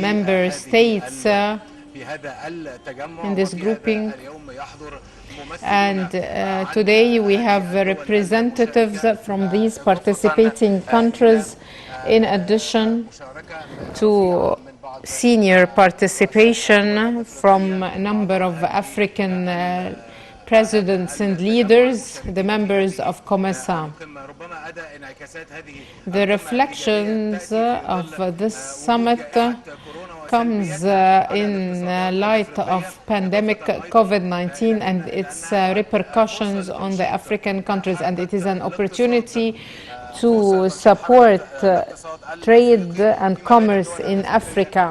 member states in this grouping. And today we have representatives from these participating countries, in addition to senior participation from a number of African presidents and leaders, the members of COMESA. The reflections of this summit comes in light of pandemic COVID-19 and its repercussions on the African countries, and it is an opportunity to support trade and commerce in Africa.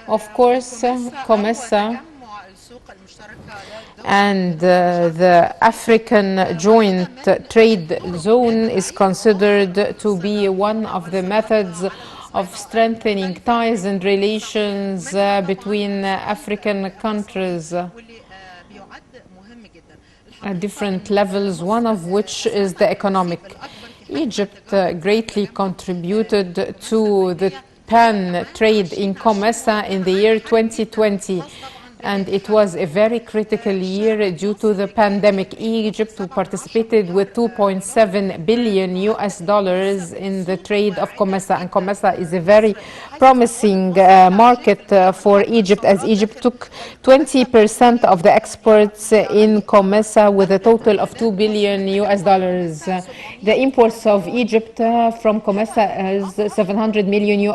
Of course, COMESA and the African Joint Trade Zone is considered to be one of the methods of strengthening ties and relations between African countries at different levels, one of which is the economic. Egypt greatly contributed to the pan-trade in COMESA in the year 2020. And it was a very critical year due to the pandemic. Egypt participated with $2.7 billion in the trade of COMESA, and COMESA is a very promising market for Egypt, as Egypt took 20% of the exports in COMESA with a total of $2 billion. The imports of Egypt from COMESA is $700 million.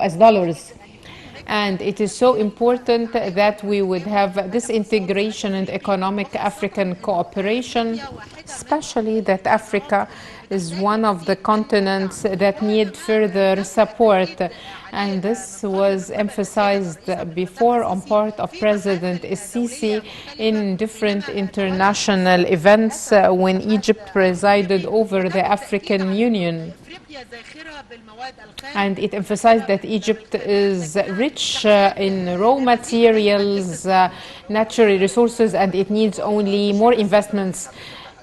And it is so important that we would have this integration and economic African cooperation, especially that Africa is one of the continents that need further support. And this was emphasized before on part of President Sisi in different international events when Egypt presided over the African Union. And it emphasized that Egypt is rich in raw materials, natural resources, and it needs only more investments.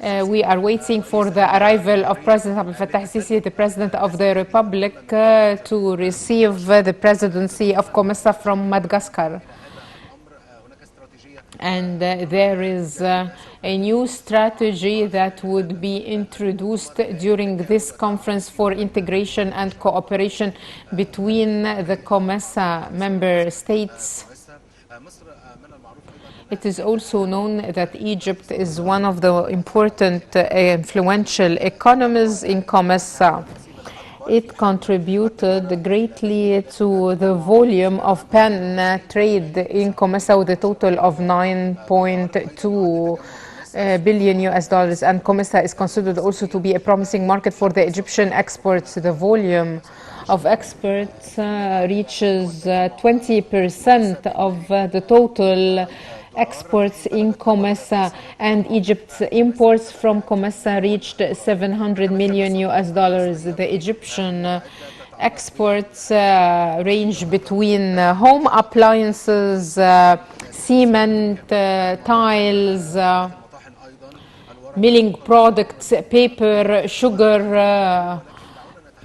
We are waiting for the arrival of President Abdel Fattah Sisi, the President of the Republic, to receive the presidency of COMESA from Madagascar. And there is a new strategy that would be introduced during this conference for integration and cooperation between the COMESA member states. It is also known that Egypt is one of the important influential economies in COMESA. It contributed greatly to the volume of pen trade in COMESA with a total of $9.2 billion, and COMESA is considered also to be a promising market for the Egyptian exports. The volume of exports reaches 20% of the total exports in COMESA, and Egypt's imports from COMESA reached $700 million. The Egyptian exports range between home appliances, cement, tiles, milling products, paper, sugar,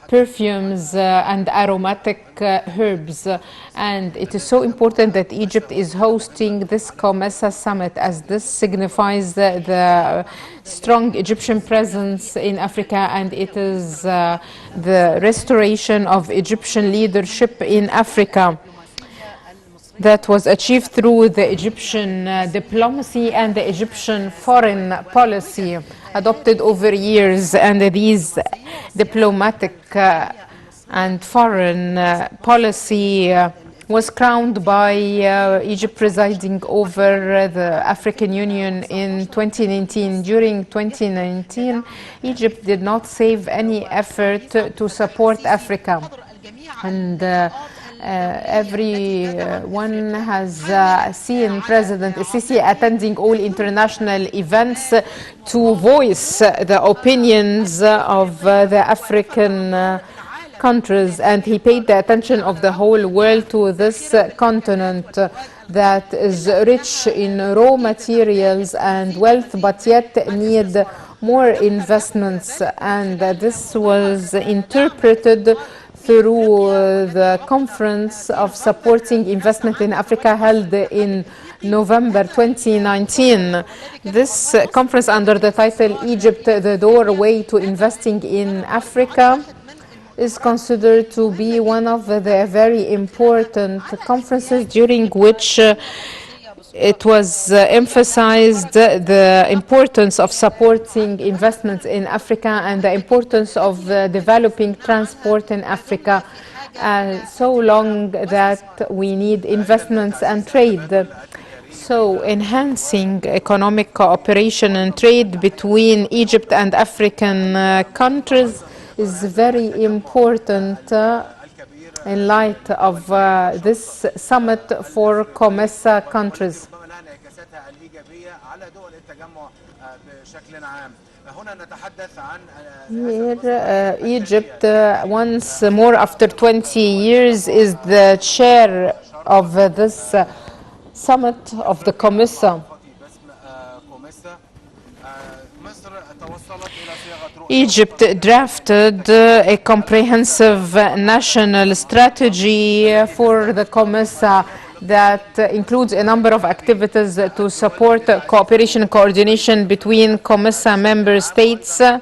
perfumes, and aromatic herbs. And it is so important that Egypt is hosting this COMESA Summit, as this signifies the strong Egyptian presence in Africa, and it is the restoration of Egyptian leadership in Africa that was achieved through the Egyptian diplomacy and the Egyptian foreign policy adopted over years. And these diplomatic and foreign policy was crowned by Egypt presiding over the African Union in 2019. During 2019, Egypt did not save any effort to support Africa. And everyone has seen President Sisi attending all international events to voice the opinions of the African countries, and he paid the attention of the whole world to this continent that is rich in raw materials and wealth, but yet need more investments. And this was interpreted through the Conference of Supporting Investment in Africa held in November 2019. This conference under the title Egypt, the Doorway to Investing in Africa is considered to be one of the very important conferences during which it was emphasized the importance of supporting investments in Africa and the importance of developing transport in Africa, so long that we need investments and trade. So enhancing economic cooperation and trade between Egypt and African countries is very important in light of this summit for COMESA countries. Here, Egypt, once more after 20 years, is the chair of this summit of the COMESA. Egypt drafted a comprehensive national strategy for the COMESA that includes a number of activities to support cooperation and coordination between COMESA member states to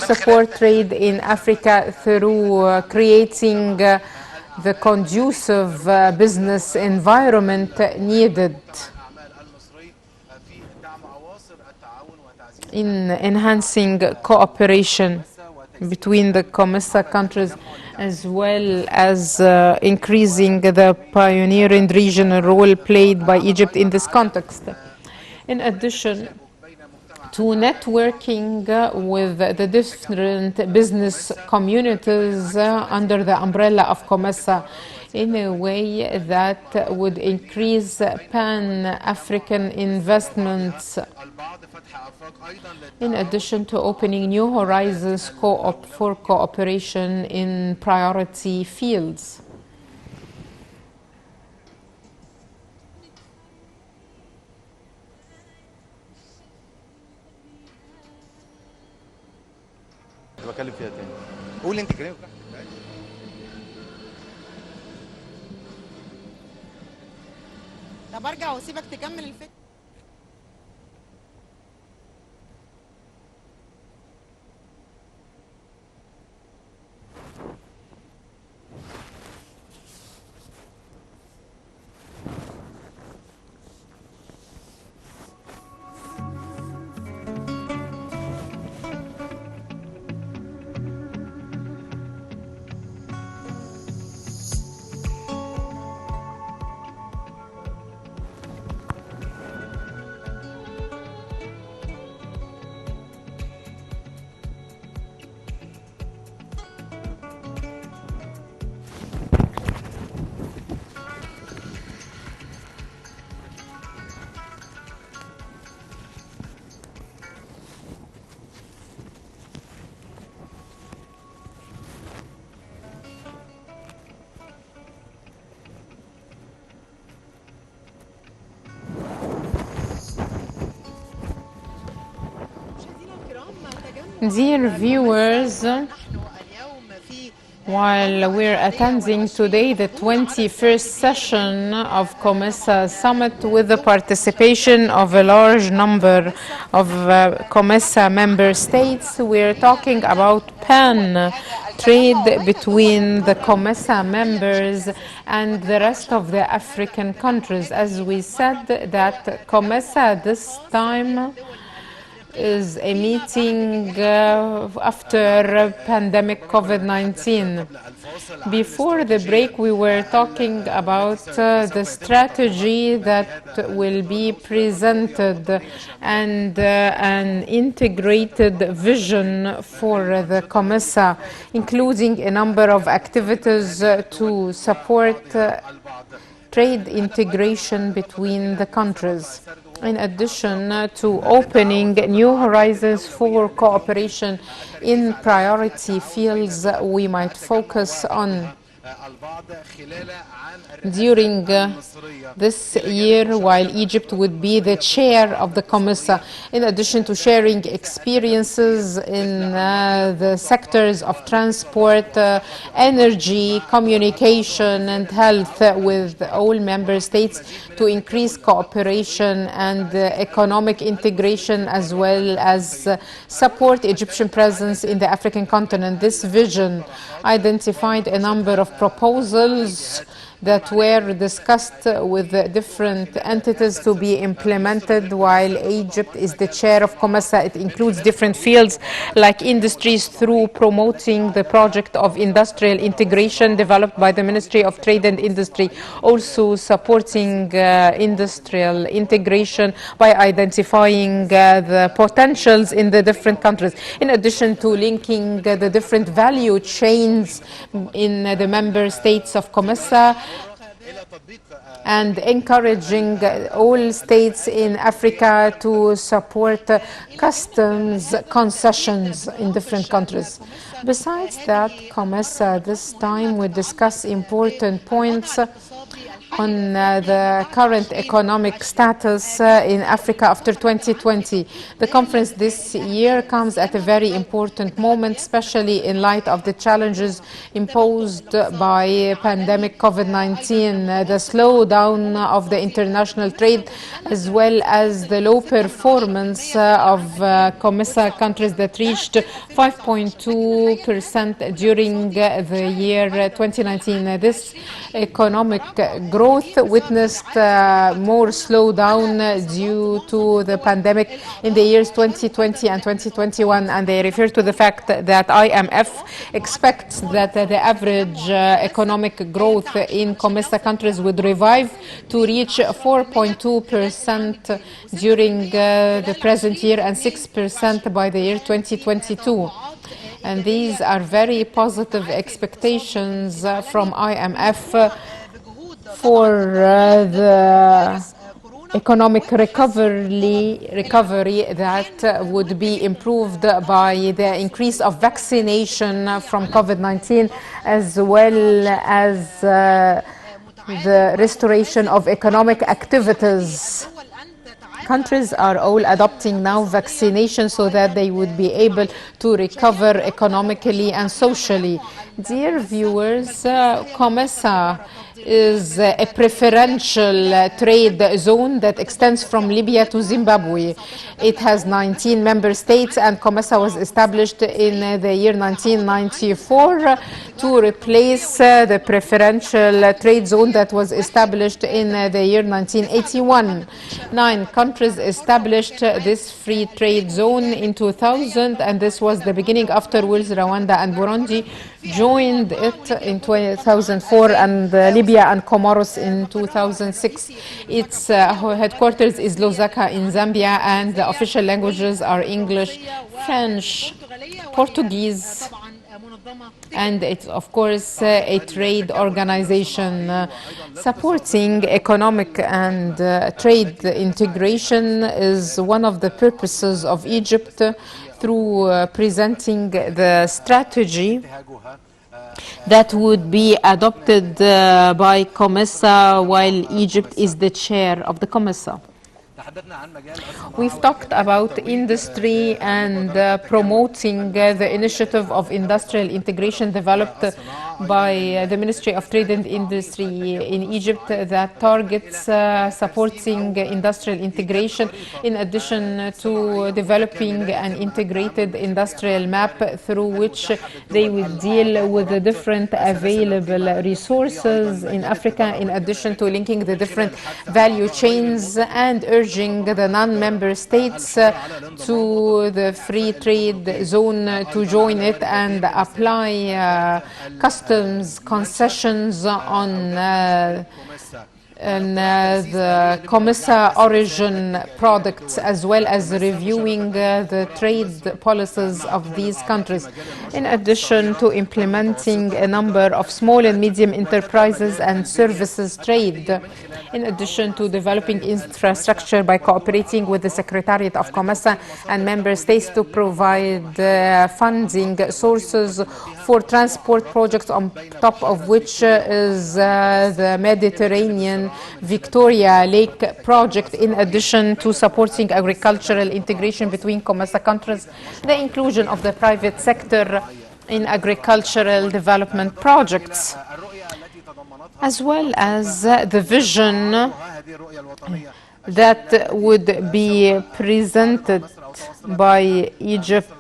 support trade in Africa through creating the conducive business environment needed in enhancing cooperation between the COMESA countries, as well as increasing the pioneering regional role played by Egypt in this context. In addition to networking with the different business communities under the umbrella of COMESA in a way that would increase pan-African investments, in addition to opening new horizons for cooperation in priority fields. بكلم فيها تاني. قول انت كلامك. طب ارجع واسيبك تكمل الفكره. Dear viewers, while we're attending today the 21st session of COMESA Summit with the participation of a large number of COMESA member states, we're talking about trade between the COMESA members and the rest of the African countries. As we said, that COMESA this time is a meeting after pandemic COVID-19. Before the break, we were talking about the strategy that will be presented and an integrated vision for the COMESA, including a number of activities to support trade integration between the countries. In addition to opening new horizons for cooperation in priority fields we might focus on. During this year, while Egypt would be the chair of the COMESA, in addition to sharing experiences in the sectors of transport, energy, communication, and health with all member states to increase cooperation and economic integration, as well as support Egyptian presence in the African continent. This vision identified a number of proposals that were discussed with different entities to be implemented while Egypt is the chair of COMESA. It includes different fields like industries through promoting the project of industrial integration developed by the Ministry of Trade and Industry, also supporting industrial integration by identifying the potentials in the different countries, in addition to linking the different value chains in the member states of COMESA, and encouraging all states in Africa to support customs concessions in different countries. Besides that, COMESA this time will discuss important points on the current economic status in Africa after 2020. The conference this year comes at a very important moment, especially in light of the challenges imposed by pandemic COVID-19, the slowdown of the international trade, as well as the low performance of COMESA countries that reached 5.2% during the year 2019. This economic growth witnessed more slowdown due to the pandemic in the years 2020 and 2021, and they refer to the fact that IMF expects that the average economic growth in COMESA countries would revive to reach 4.2% during the present year and 6% by the year 2022. And these are very positive expectations from IMF for the economic recovery that would be improved by the increase of vaccination from COVID-19, as well as the restoration of economic activities. Countries are all adopting now vaccination so that they would be able to recover economically and socially. Dear viewers, COMESA is a preferential trade zone that extends from Libya to Zimbabwe. It has 19 member states, and COMESA was established in the year 1994 to replace the preferential trade zone that was established in the year 1981. 9 countries established this free trade zone in 2000, and this was the beginning. Afterwards, Rwanda and Burundi joined it in 2004, and Libya and Comoros in 2006. Its headquarters is Lusaka in Zambia, and the official languages are English, French, Portuguese, and it's of course a trade organization. Supporting economic and trade integration is one of the purposes of Egypt through presenting the strategy that would be adopted by COMESA while Egypt is the chair of the COMESA. We've talked about industry and promoting the initiative of industrial integration developed by the Ministry of Trade and Industry in Egypt that targets supporting industrial integration, in addition to developing an integrated industrial map through which they would deal with the different available resources in Africa, in addition to linking the different value chains and urging the non-member states to the free trade zone to join it and apply customs concessions on the COMESA origin products, as well as reviewing the trade policies of these countries, in addition to implementing a number of small and medium enterprises and services trade, in addition to developing infrastructure by cooperating with the Secretariat of COMESA and member states to provide funding sources for transport projects, on top of which is the Mediterranean Victoria Lake project, in addition to supporting agricultural integration between COMESA countries, the inclusion of the private sector in agricultural development projects, as well as the vision that would be presented by Egypt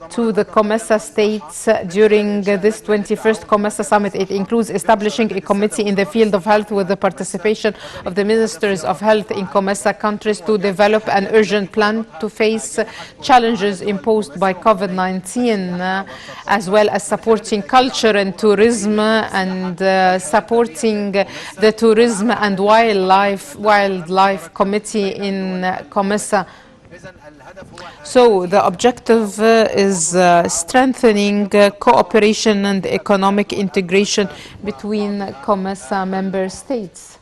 to the COMESA states during this 21st COMESA Summit. It includes establishing a committee in the field of health with the participation of the ministers of health in COMESA countries to develop an urgent plan to face challenges imposed by COVID-19, as well as supporting culture and tourism, and supporting the Tourism and Wildlife Committee in COMESA. So the objective is strengthening cooperation and economic integration between COMESA member states.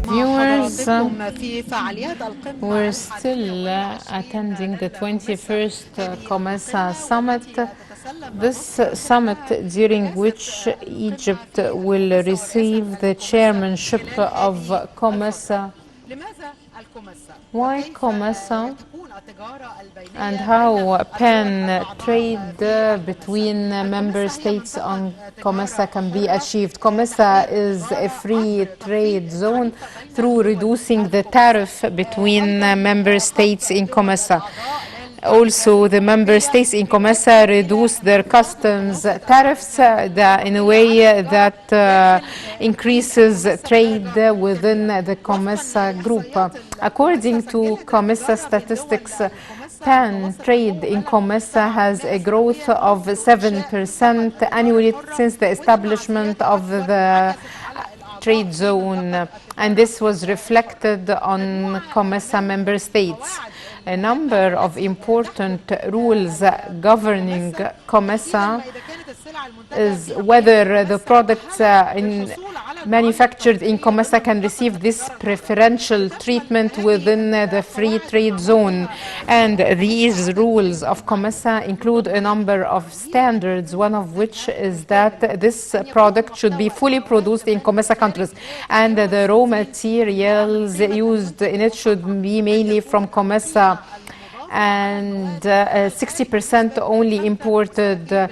Viewers, we're still attending the 21st COMESA Summit. This summit, during which Egypt will receive the chairmanship of COMESA. Why COMESA, and how trade between member states on COMESA can be achieved? COMESA is a free trade zone through reducing the tariff between member states in COMESA. Also, the member states in COMESA reduce their customs tariffs in a way that increases trade within the COMESA group. According to COMESA statistics, pan trade in COMESA has a growth of 7% annually since the establishment of the trade zone, and this was reflected on COMESA member states. A number of important rules governing COMESA is whether the products manufactured in COMESA can receive this preferential treatment within the free trade zone. And these rules of COMESA include a number of standards, one of which is that this product should be fully produced in COMESA countries, and the raw materials used in it should be mainly from COMESA, and 60% only imported,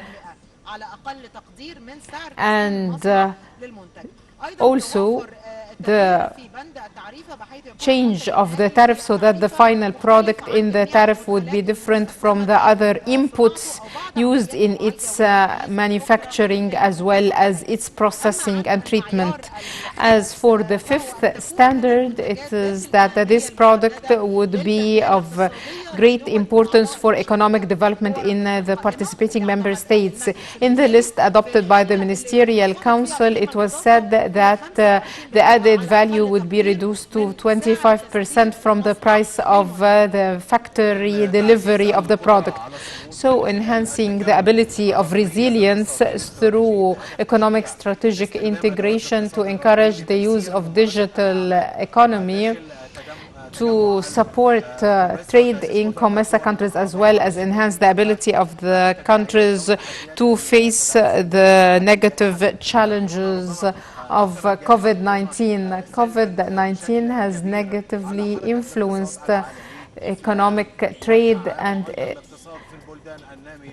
and also the change of the tariff so that the final product in the tariff would be different from the other inputs used in its manufacturing, as well as its processing and treatment. As for the fifth standard, it is that this product would be of great importance for economic development in the participating member states. In the list adopted by the Ministerial Council, it was said that the added value would be reduced to 25% from the price of the factory delivery of the product. So enhancing the ability of resilience through economic strategic integration to encourage the use of digital economy to support trade in COMESA countries, as well as enhance the ability of the countries to face the negative challenges of COVID-19. COVID-19 has negatively influenced economic trade and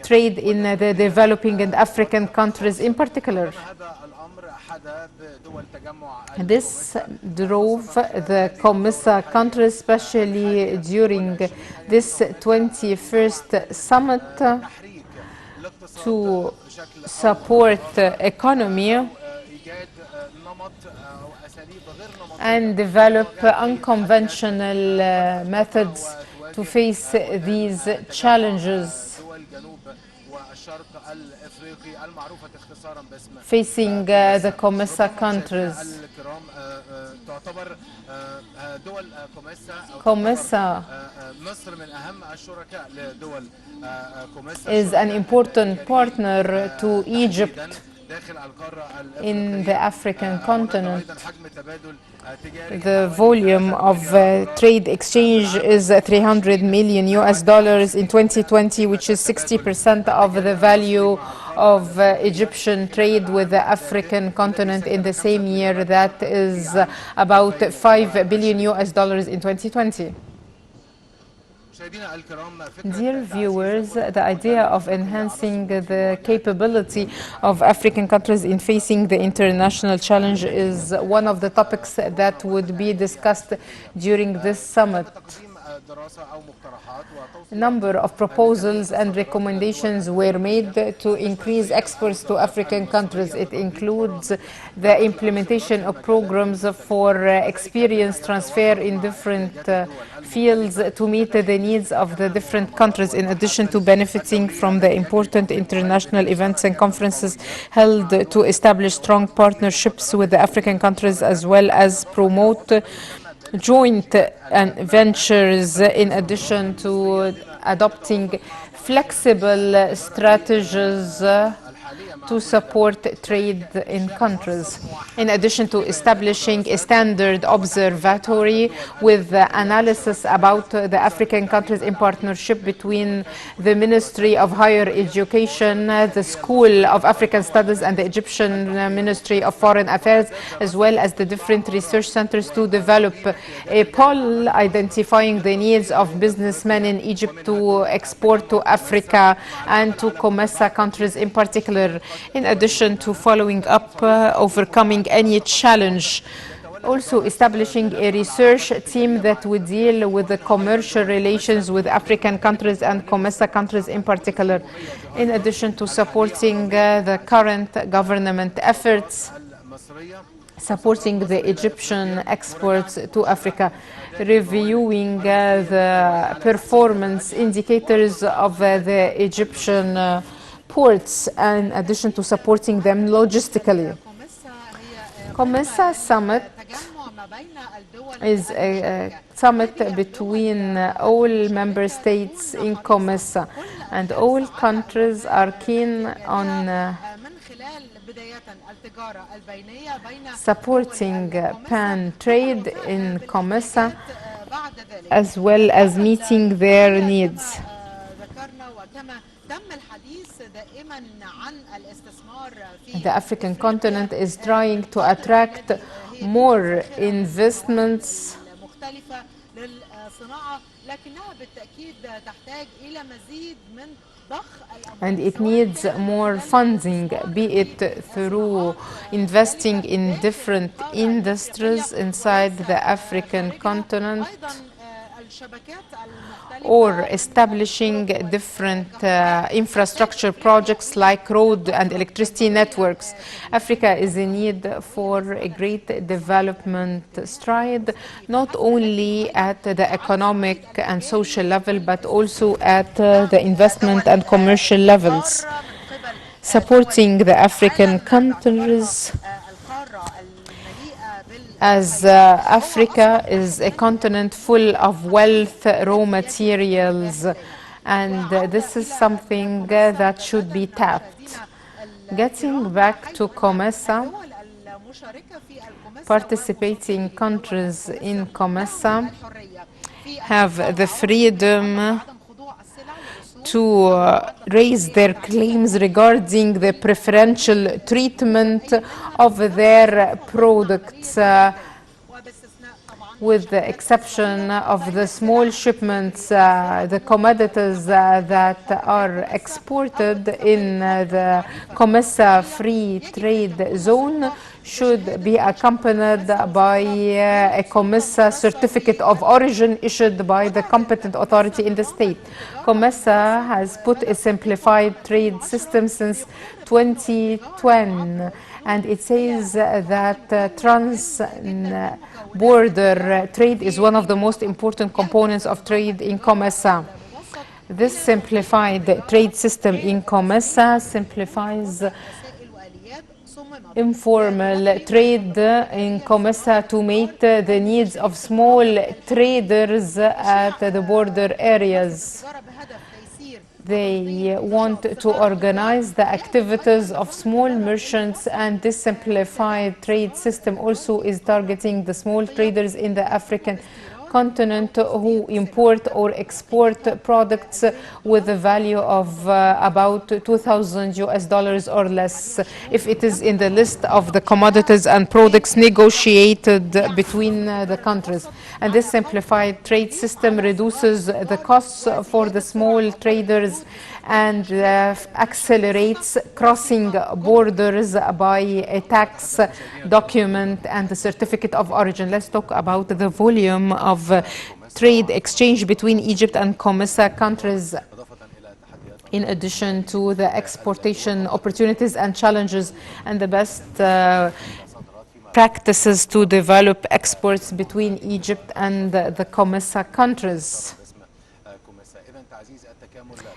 trade in the developing and African countries in particular. This drove the COMESA countries, especially during this 21st summit, to support economy and develop unconventional methods to face these challenges. facing the COMESA countries. COMESA is an important partner to Egypt in the African continent. The volume of trade exchange is 300 million US dollars in 2020, which is 60% of the value of Egyptian trade with the African continent in the same year. That is about 5 billion US dollars in 2020. Dear viewers, the idea of enhancing the capability of African countries in facing the international challenge is one of the topics that would be discussed during this summit. A number of proposals and recommendations were made to increase exports to African countries. It includes the implementation of programs for experience transfer in different fields to meet the needs of the different countries, in addition to benefiting from the important international events and conferences held to establish strong partnerships with the African countries, as well as promote joint ventures, in addition to adopting flexible strategies to support trade in countries. In addition to establishing a standard observatory with analysis about the African countries in partnership between the Ministry of Higher Education, the School of African Studies, and the Egyptian Ministry of Foreign Affairs, as well as the different research centers, to develop a poll identifying the needs of businessmen in Egypt to export to Africa and to COMESA countries in particular. In addition to following up overcoming any challenge, also establishing a research team that would deal with the commercial relations with African countries and COMESA countries in particular, in addition to supporting the current government efforts supporting the Egyptian exports to Africa, reviewing the performance indicators of the Egyptian ports, in addition to supporting them logistically. COMESA Summit is a summit between all member states in COMESA, and all countries are keen on supporting pan trade in COMESA, as well as meeting their needs. The African continent is trying to attract more investments, and it needs more funding, be it through investing in different industries inside the African continent, or establishing different infrastructure projects like road and electricity networks. Africa is in need for a great development stride, not only at the economic and social level, but also at the investment and commercial levels. Supporting the African countries, as Africa is a continent full of wealth, raw materials, and this is something that should be tapped. Getting back to COMESA, participating countries in COMESA have the freedom to raise their claims regarding the preferential treatment of their products, with the exception of the small shipments. The commodities that are exported in the COMESA free trade zone should be accompanied by a COMESA certificate of origin issued by the competent authority in the state. COMESA has put a simplified trade system since 2010, and it says that trans-border trade is one of the most important components of trade in COMESA. This simplified trade system in COMESA simplifies informal trade in COMESA to meet the needs of small traders at the border areas. They want to organize the activities of small merchants, and this simplified trade system also is targeting the small traders in the African continent who import or export products with a value of about 2,000 US dollars or less, if it is in the list of the commodities and products negotiated between the countries. And this simplified trade system reduces the costs for the small traders and accelerates crossing borders by a tax document and the certificate of origin. Let's talk about the volume of trade exchange between Egypt and COMESA countries, in addition to the exportation opportunities and challenges and the best practices to develop exports between Egypt and the COMESA countries.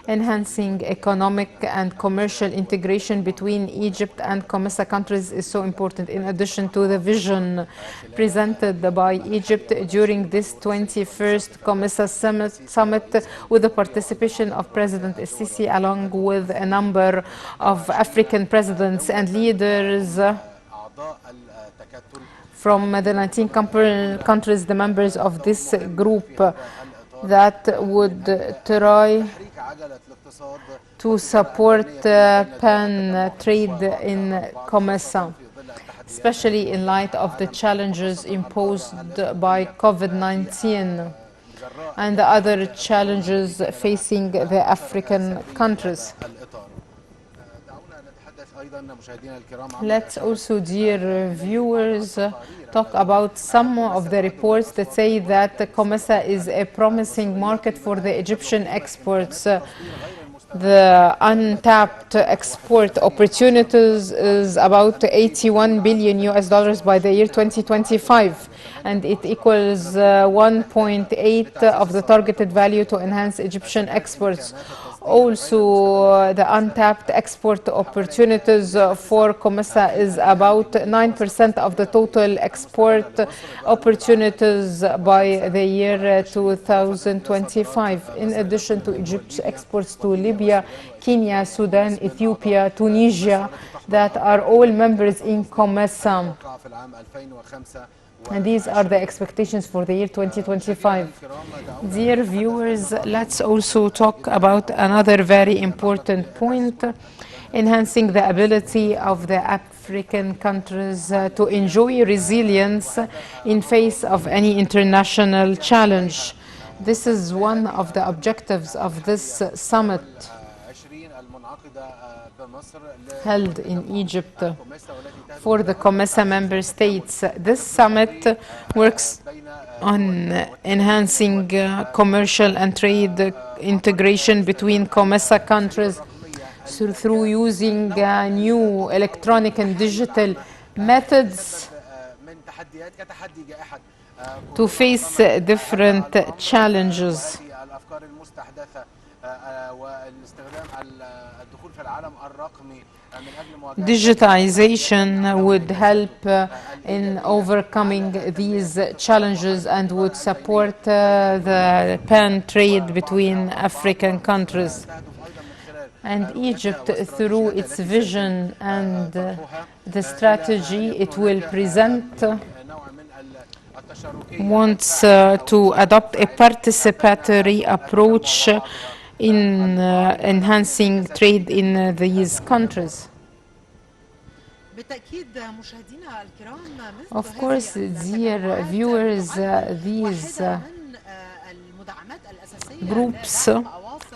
Enhancing economic and commercial integration between Egypt and COMESA countries is so important. In addition to the vision presented by Egypt during this 21st COMESA Summit with the participation of President Sisi along with a number of African presidents and leaders from the 19 countries, the members of this group that would try to support pan trade in COMESA, especially in light of the challenges imposed by COVID-19 and the other challenges facing the African countries. Let's also, dear viewers, talk about some of the reports that say that COMESA is a promising market for the Egyptian exports. The untapped export opportunities is about 81 billion US dollars by the year 2025, and it equals 1.8 of the targeted value to enhance Egyptian exports. Also, the untapped export opportunities for COMESA is about 9% of the total export opportunities by the year 2025. In addition to Egypt's exports to Libya, Kenya, Sudan, Ethiopia, Tunisia, that are all members in COMESA. And these are the expectations for the year 2025. Dear viewers, let's also talk about another very important point, enhancing the ability of the African countries to enjoy resilience in face of any international challenge. This is one of the objectives of this summit held in Egypt for the COMESA member states. This summit works on enhancing commercial and trade integration between COMESA countries through using new electronic and digital methods to face different challenges. Digitization would help in overcoming these challenges and would support the pan trade between African countries. And Egypt, through its vision and the strategy it will present, wants to adopt a participatory approach in enhancing trade in these countries. Of course, dear viewers, these groups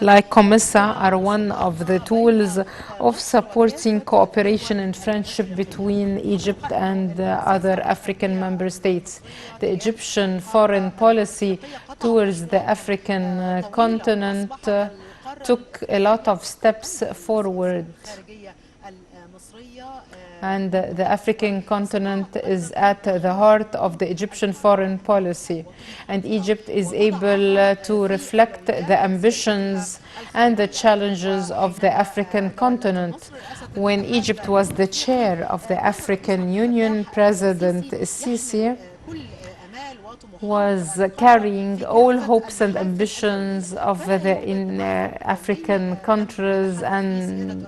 like COMESA are one of the tools of supporting cooperation and friendship between Egypt and other African member states. The Egyptian foreign policy towards the African continent took a lot of steps forward. And the African continent is at the heart of the Egyptian foreign policy. And Egypt is able to reflect the ambitions and the challenges of the African continent. When Egypt was the chair of the African Union, President Sisi was carrying all hopes and ambitions of the African countries and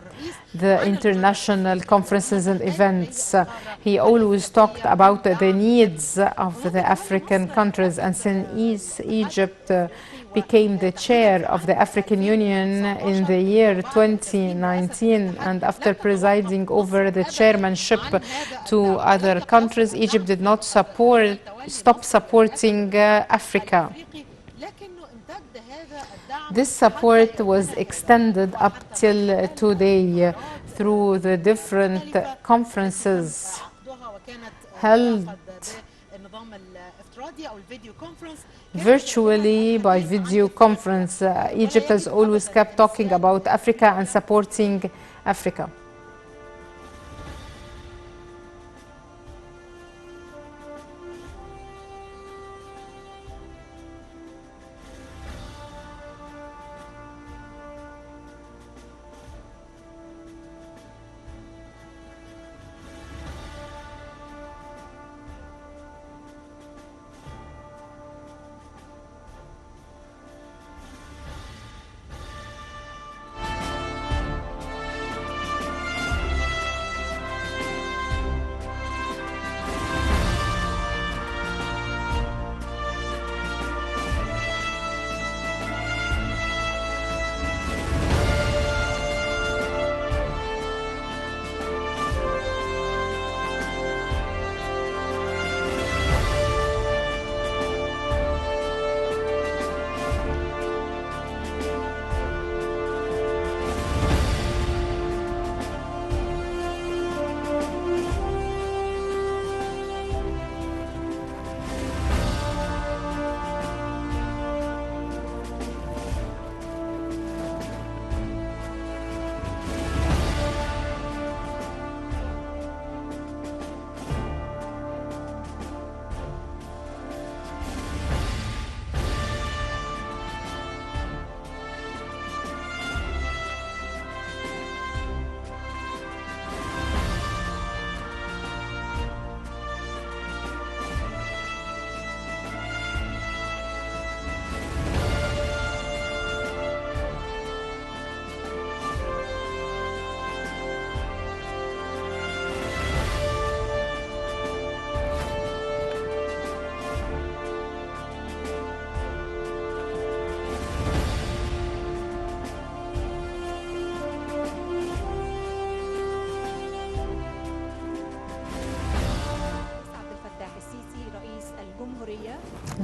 the international conferences and events. He always talked about the needs of the African countries, and since Egypt became the chair of the African Union in the year 2019, and after presiding over the chairmanship to other countries, Egypt did not stop supporting Africa. This support was extended up till today through the different conferences held virtually by video conference. Egypt has always kept talking about Africa and supporting Africa.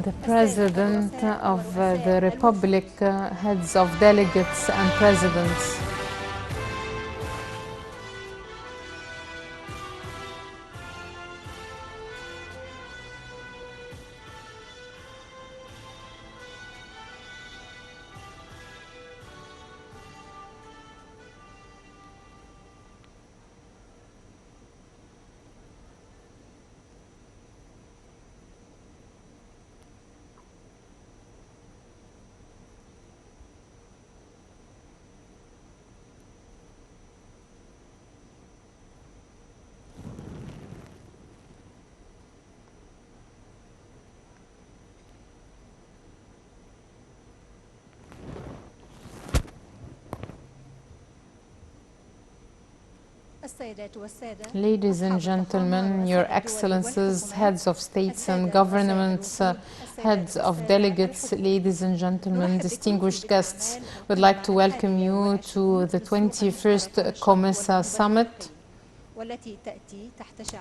The President of the Republic, heads of delegates and presidents. Ladies and gentlemen, Your Excellencies, heads of states and governments, heads of delegates, ladies and gentlemen, distinguished guests, we'd like to welcome you to the 21st COMESA Summit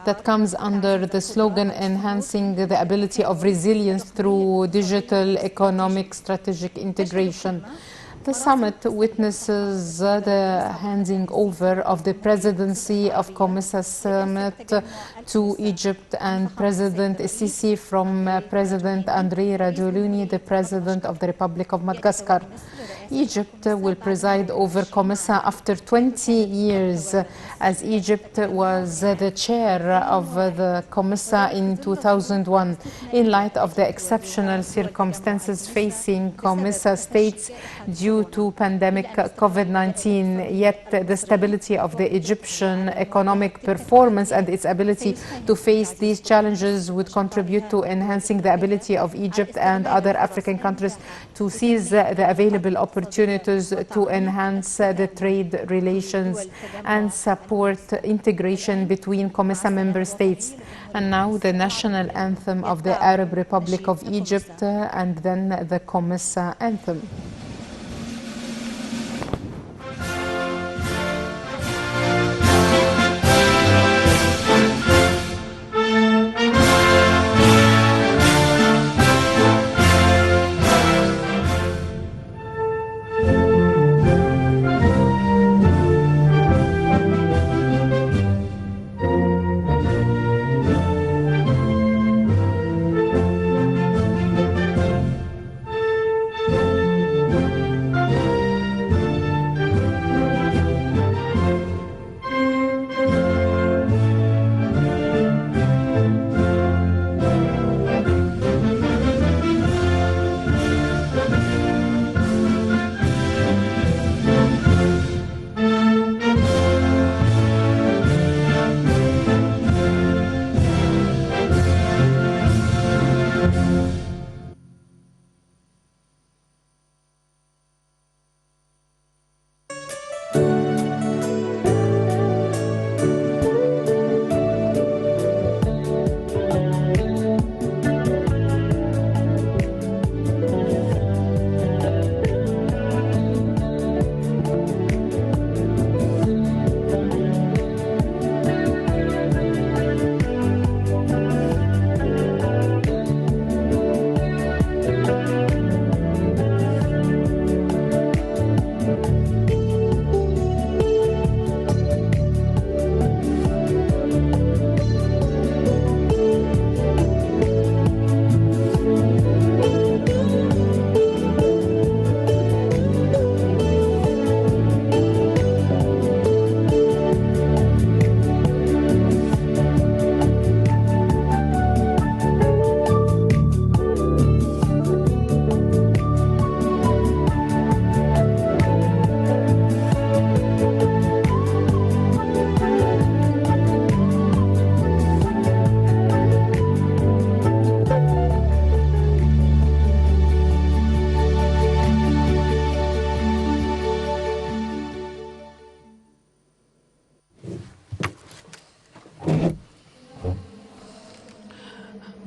that comes under the slogan Enhancing the Ability of Resilience through Digital Economic Strategic Integration. The summit witnesses the handing over of the presidency of COMESA Summit to Egypt and President Sisi from President André Rajoelina, the President of the Republic of Madagascar. Egypt will preside over COMESA after 20 years, as Egypt was the chair of the COMESA in 2001. In light of the exceptional circumstances facing COMESA states due to pandemic COVID-19, yet the stability of the Egyptian economic performance and its ability to face these challenges would contribute to enhancing the ability of Egypt and other African countries to seize the available opportunities to enhance the trade relations and support integration between COMESA member states. And now the national anthem of the Arab Republic of Egypt and then the COMESA anthem.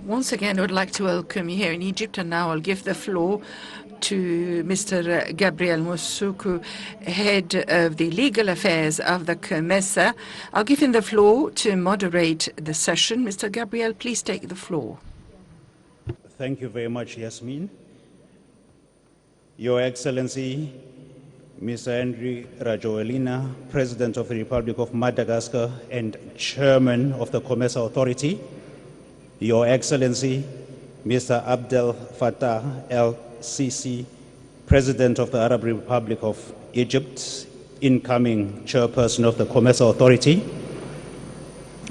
Once again, I would like to welcome you here in Egypt, and now I'll give the floor to Mr. Gabriel Moussouk, head of the legal affairs of the COMESA. I'll give him the floor to moderate the session. Mr. Gabriel, please take the floor. Thank you very much, Yasmin. Your Excellency, Mr. André Rajoelina, President of the Republic of Madagascar and Chairman of the COMESA Authority, Your Excellency, Mr. Abdel Fattah el-Sisi, President of the Arab Republic of Egypt, incoming Chairperson of the COMESA Authority,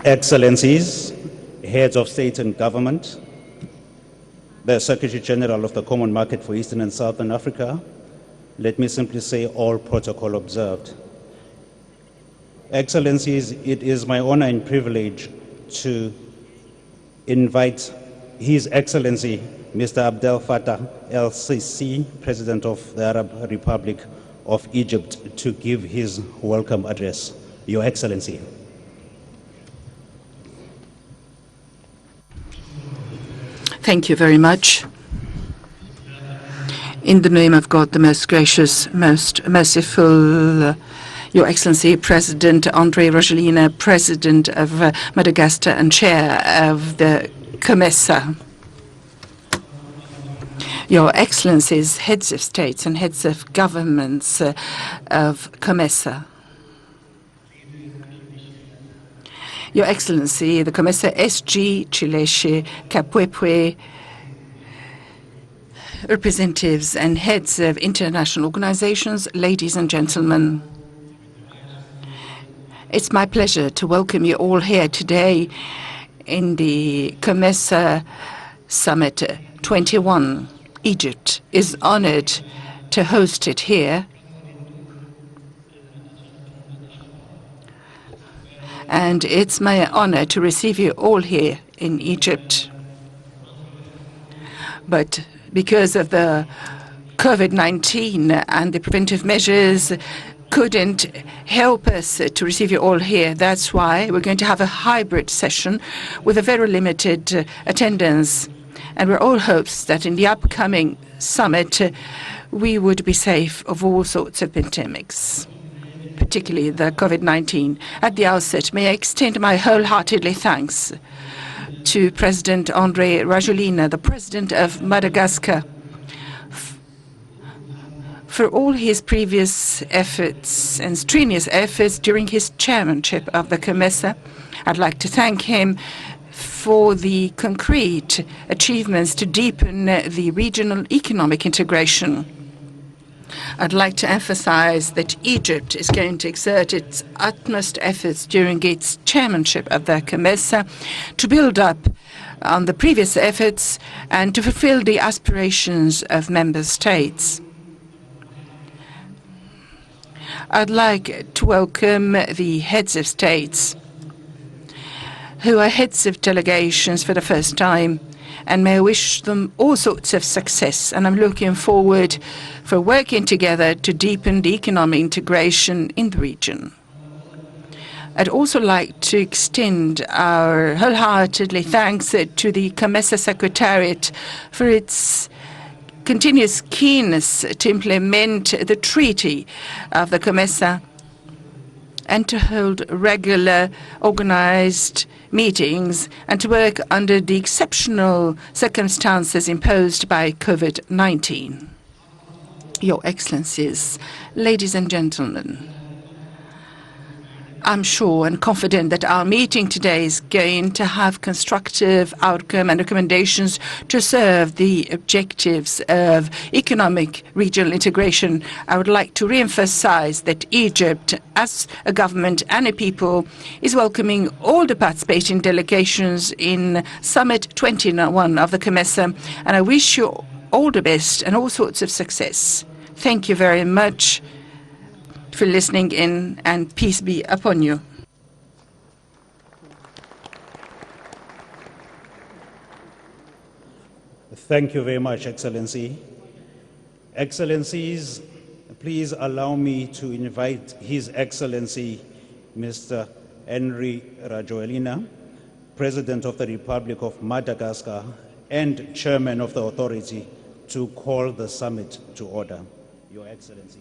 Excellencies, Heads of State and Government, the Secretary General of the Common Market for Eastern and Southern Africa, let me simply say all protocol observed. Excellencies, it is my honor and privilege to invite His Excellency, Mr. Abdel Fattah el-Sisi, President of the Arab Republic of Egypt, to give his welcome address. Your Excellency. Thank you very much. In the name of God, the most gracious, most merciful, Your Excellency, President André Rajoelina, President of Madagascar and Chair of the COMESA. Your Excellencies, heads of states and heads of governments of COMESA, Your Excellency, the COMESA SG, Chileshe, Kapwepwe, representatives and heads of international organizations, ladies and gentlemen. It's my pleasure to welcome you all here today in the COMESA Summit 21. Egypt is honored to host it here. And it's my honor to receive you all here in Egypt. But because of the COVID-19 and the preventive measures couldn't help us to receive you all here. That's why we're going to have a hybrid session with a very limited attendance. And we're all hopes that in the upcoming summit, we would be safe of all sorts of pandemics, particularly the COVID-19. At the outset, may I extend my wholeheartedly thanks to President André Rajoelina, the President of Madagascar, for all his previous efforts and strenuous efforts during his chairmanship of the COMESA. I'd like to thank him for the concrete achievements to deepen the regional economic integration. I'd like to emphasize that Egypt is going to exert its utmost efforts during its chairmanship of the COMESA to build up on the previous efforts and to fulfill the aspirations of member states. I'd like to welcome the heads of states who are heads of delegations for the first time, and may I wish them all sorts of success. And I'm looking forward for working together to deepen the economic integration in the region. I'd also like to extend our wholeheartedly thanks to the COMESA Secretariat for its continuous keenness to implement the treaty of the COMESA and to hold regular organized meetings and to work under the exceptional circumstances imposed by COVID-19. Your Excellencies, ladies and gentlemen, I'm sure and confident that our meeting today is going to have constructive outcome and recommendations to serve the objectives of economic regional integration. I would like to re-emphasize that Egypt, as a government and a people, is welcoming all the participating delegations in Summit 21 of the COMESA, and I wish you all the best and all sorts of success. Thank you very much for listening in, and peace be upon you. Thank you very much, Excellency. Excellencies, please allow me to invite His Excellency, Mr. Henry Rajoelina, President of the Republic of Madagascar and Chairman of the Authority, to call the summit to order. Your Excellency.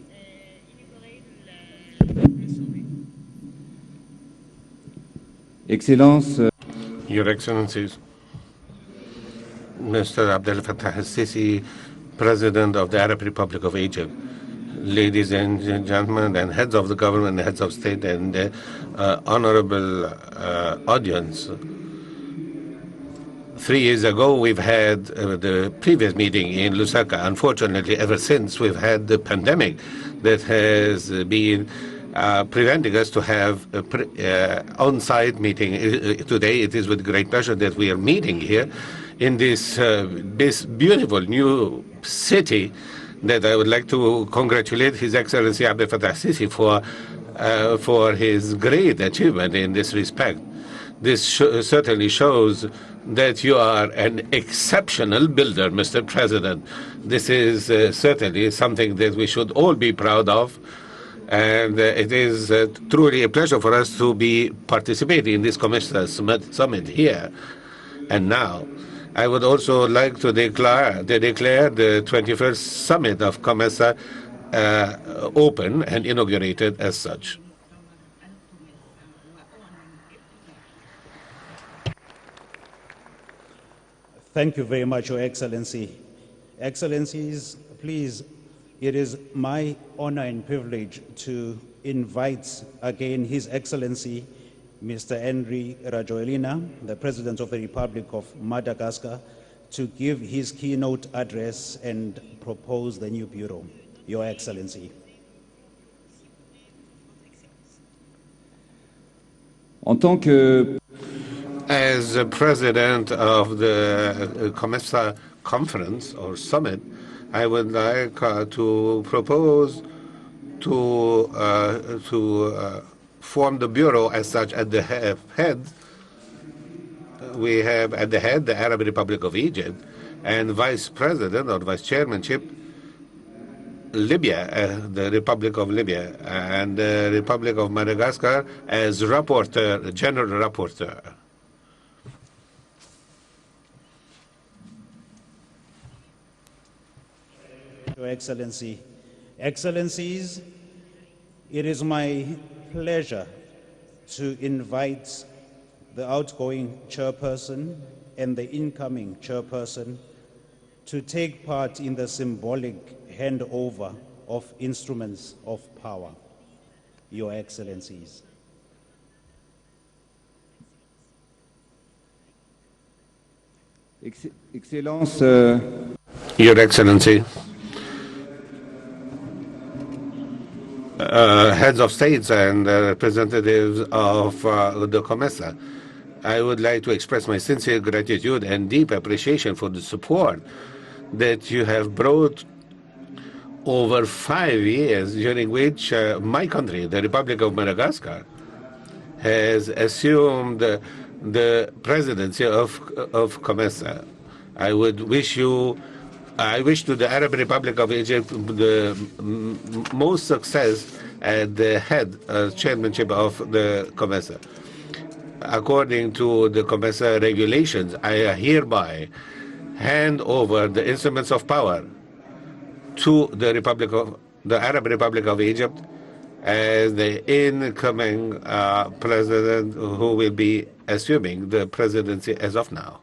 Excellences, Your Excellencies, Mr. Abdel Fattah al-Sisi, President of the Arab Republic of Egypt, ladies and gentlemen, and heads of the government, heads of state, and honorable audience. 3 years ago, we've had the previous meeting in Lusaka. Unfortunately, ever since, we've had the pandemic that has been preventing us to have an on-site meeting. Today, it is with great pleasure that we are meeting here in this beautiful new city that I would like to congratulate His Excellency Abdel Fattah al-Sisi for his great achievement in this respect. This certainly shows that you are an exceptional builder, Mr. President. This is certainly something that we should all be proud of. And it is truly a pleasure for us to be participating in this COMESA Summit here. And now, I would also like to declare the 21st Summit of COMESA open and inaugurated as such. Thank you very much, Your Excellency. Excellencies, please, it is my honor and privilege to invite again His Excellency, Mr. Henry Rajoelina, the President of the Republic of Madagascar, to give his keynote address and propose the new bureau. Your Excellency. As president of the COMESA conference or summit, I would like to propose to form the bureau as such. At the head, we have at the head the Arab Republic of Egypt, and vice president or vice chairmanship Libya, the Republic of Libya, and the Republic of Madagascar as rapporteur, general rapporteur. Your Excellency, Excellencies, it is my pleasure to invite the outgoing chairperson and the incoming chairperson to take part in the symbolic handover of instruments of power. Your Excellencies. Excellence, Your Excellency, heads of states and representatives of the COMESA, I would like to express my sincere gratitude and deep appreciation for the support that you have brought over 5 years, during which my country, the Republic of Madagascar, has assumed the presidency of COMESA. I wish to the Arab Republic of Egypt the most success at the head chairmanship of the COMESA. According to the COMESA regulations, I hereby hand over the instruments of power to the Arab Republic of Egypt as the incoming president who will be assuming the presidency as of now.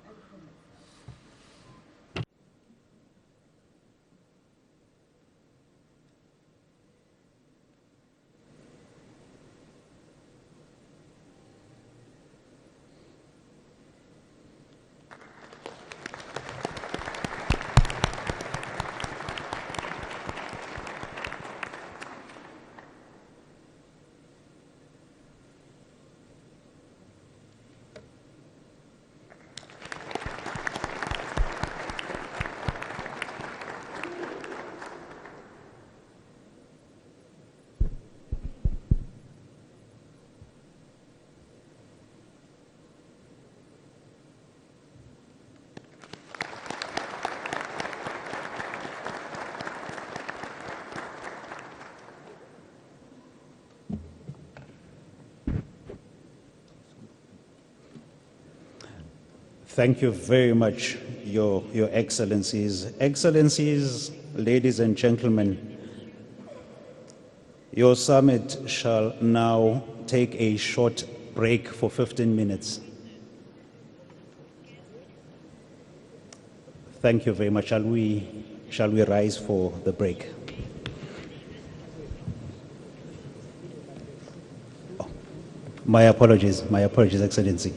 Thank you very much, Your Excellencies. Excellencies, ladies and gentlemen, your summit shall now take a short break for 15 minutes. Thank you very much. Shall we rise for the break? Oh, my apologies, Excellency.